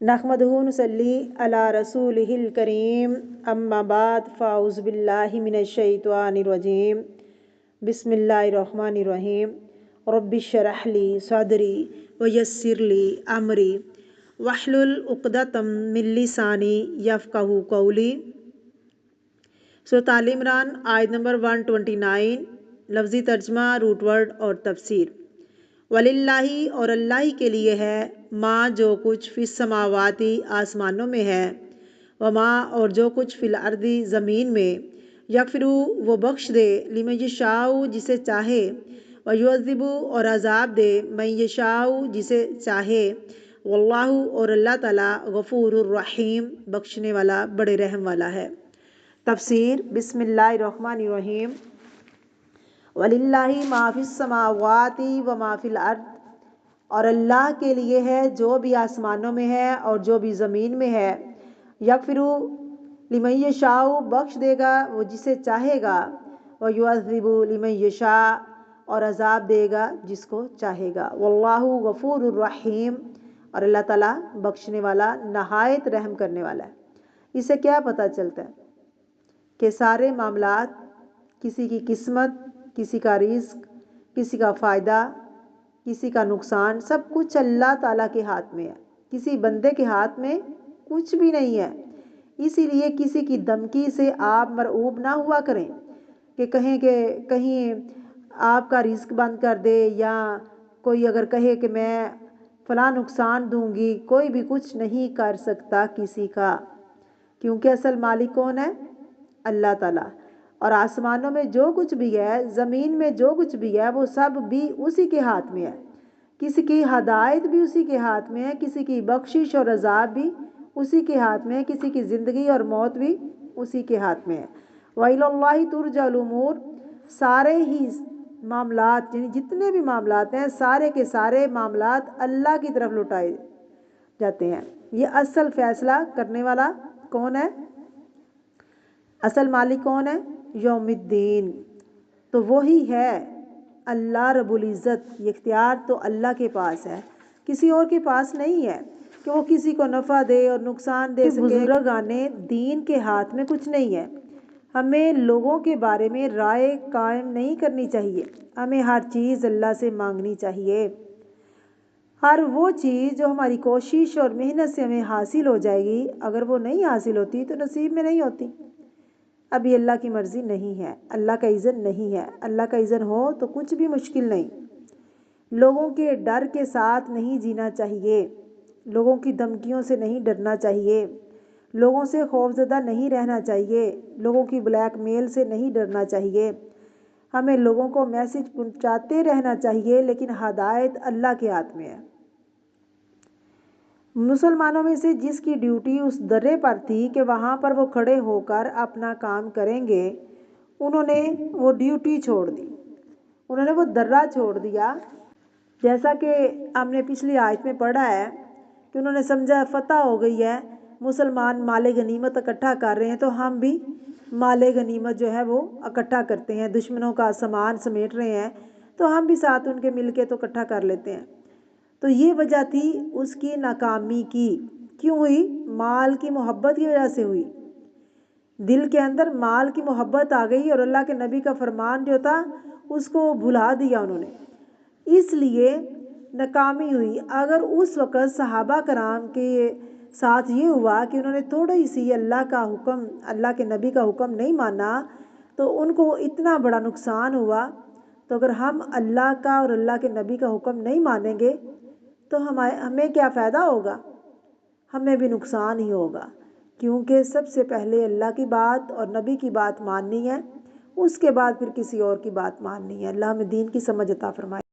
نحمدہ ونصلی علی رسولہ الکریم اما بعد فاعوذ باللہ من الشیطان الرجیم بسم اللہ الرحمن الرحیم رب اشرح لی صدری ویسر لی امری واحلل عقدۃ من لسانی یفقہوا قولی۔ سورۃ آل عمران آیت نمبر 129، لفظی ترجمہ، روٹ ورڈ اور تفسیر۔ وَلِلَّهِ اور اللہ کے لیے ہے، ماں جو کچھ فی السماواتی آسمانوں میں ہے، وما اور جو کچھ فی الارض زمین میں، یغفرو وہ بخش دے، لمن یشاء جسے چاہے، ویعذب اور عذاب دے، من یشاء جسے چاہے، واللہ اور اللہ تعالیٰ غفور الرحیم بخشنے والا بڑے رحم والا ہے۔ تفسیر۔ بسم اللہ الرحمن الرحیم۔ وَلِلَّهِ مَا فِي السَّمَاوَاتِ وَمَا فِي الْأَرْضِ اور اللہ کے لیے ہے جو بھی آسمانوں میں ہے اور جو بھی زمین میں ہے، یغفر لمن یشاء بخش دے گا وہ جسے چاہے گا، ویعذب لمن یشاء اور عذاب دے گا جس کو چاہے گا، واللہ غفور الرحیم اور اللہ تعالیٰ بخشنے والا نہایت رحم کرنے والا ہے۔ اس سے کیا پتہ چلتا ہے کہ سارے معاملات، کسی کی قسمت، کسی کا رزق، کسی کا فائدہ، کسی کا نقصان، سب کچھ اللہ تعالیٰ کے ہاتھ میں ہے، کسی بندے کے ہاتھ میں کچھ بھی نہیں ہے۔ اسی لیے کسی کی دھمکی سے آپ مرعوب نہ ہوا کریں کہ کہیں آپ کا رزق بند کر دے، یا کوئی اگر کہے کہ میں فلاں نقصان دوں گی، کوئی بھی کچھ نہیں کر سکتا کسی کا، کیونکہ اصل مالک کون ہے؟ اللہ تعالیٰ۔ اور آسمانوں میں جو کچھ بھی ہے، زمین میں جو کچھ بھی ہے، وہ سب بھی اسی کے ہاتھ میں ہے۔ کسی کی ہدایت بھی اسی کے ہاتھ میں ہے، کسی کی بخشش اور عذاب بھی اسی کے ہاتھ میں ہے، کسی کی زندگی اور موت بھی اسی کے ہاتھ میں ہے۔ وَإِلَى اللَّهِ تُرْجَعُ الْأُمُورُ سارے ہی معاملات، یعنی جتنے بھی معاملات ہیں، سارے کے سارے معاملات اللہ کی طرف لوٹائے جاتے ہیں۔ یہ اصل فیصلہ کرنے والا کون ہے؟ اصل مالک کون ہے؟ یوم الدین، تو وہی ہے اللہ رب العزت۔ یہ اختیار تو اللہ کے پاس ہے، کسی اور کے پاس نہیں ہے کہ وہ کسی کو نفع دے اور نقصان دے سکے۔ بزرگان دین کے ہاتھ میں کچھ نہیں ہے۔ ہمیں لوگوں کے بارے میں رائے قائم نہیں کرنی چاہیے، ہمیں ہر چیز اللہ سے مانگنی چاہیے۔ ہر وہ چیز جو ہماری کوشش اور محنت سے ہمیں حاصل ہو جائے گی، اگر وہ نہیں حاصل ہوتی تو نصیب میں نہیں ہوتی۔ ابھی اللہ کی مرضی نہیں ہے، اللہ کا اذن نہیں ہے۔ اللہ کا اذن ہو تو کچھ بھی مشکل نہیں۔ لوگوں کے ڈر کے ساتھ نہیں جینا چاہیے، لوگوں کی دھمکیوں سے نہیں ڈرنا چاہیے، لوگوں سے خوفزدہ نہیں رہنا چاہیے، لوگوں کی بلیک میل سے نہیں ڈرنا چاہیے۔ ہمیں لوگوں کو میسج پہنچاتے رہنا چاہیے، لیکن ہدایت اللہ کے ہاتھ میں ہے۔ مسلمانوں میں سے جس کی ڈیوٹی اس درے پر تھی کہ وہاں پر وہ کھڑے ہو کر اپنا کام کریں گے، انہوں نے وہ ڈیوٹی چھوڑ دی، انہوں نے وہ درہ چھوڑ دیا۔ جیسا کہ ہم نے پچھلی آیت میں پڑھا ہے کہ انہوں نے سمجھا فتح ہو گئی ہے، مسلمان مال غنیمت اکٹھا کر رہے ہیں تو ہم بھی مال غنیمت جو ہے وہ اکٹھا کرتے ہیں، دشمنوں کا سامان سمیٹ رہے ہیں تو ہم بھی ساتھ ان کے مل کے تو اکٹھا کر لیتے ہیں۔ تو یہ وجہ تھی اس کی ناکامی کی۔ کیوں ہوئی؟ مال کی محبت کی وجہ سے ہوئی۔ دل کے اندر مال کی محبت آ گئی اور اللہ کے نبی کا فرمان جو تھا اس کو بھلا دیا انہوں نے، اس لیے ناکامی ہوئی۔ اگر اس وقت صحابہ کرام کے ساتھ یہ ہوا کہ انہوں نے تھوڑی سی اللہ کا حکم، اللہ کے نبی کا حکم نہیں مانا تو ان کو اتنا بڑا نقصان ہوا، تو اگر ہم اللہ کا اور اللہ کے نبی کا حکم نہیں مانیں گے تو ہمیں کیا فائدہ ہوگا؟ ہمیں بھی نقصان ہی ہوگا، کیونکہ سب سے پہلے اللہ کی بات اور نبی کی بات ماننی ہے، اس کے بعد پھر کسی اور کی بات ماننی ہے۔ اللہ ہمیں دین کی سمجھ عطا فرمائے۔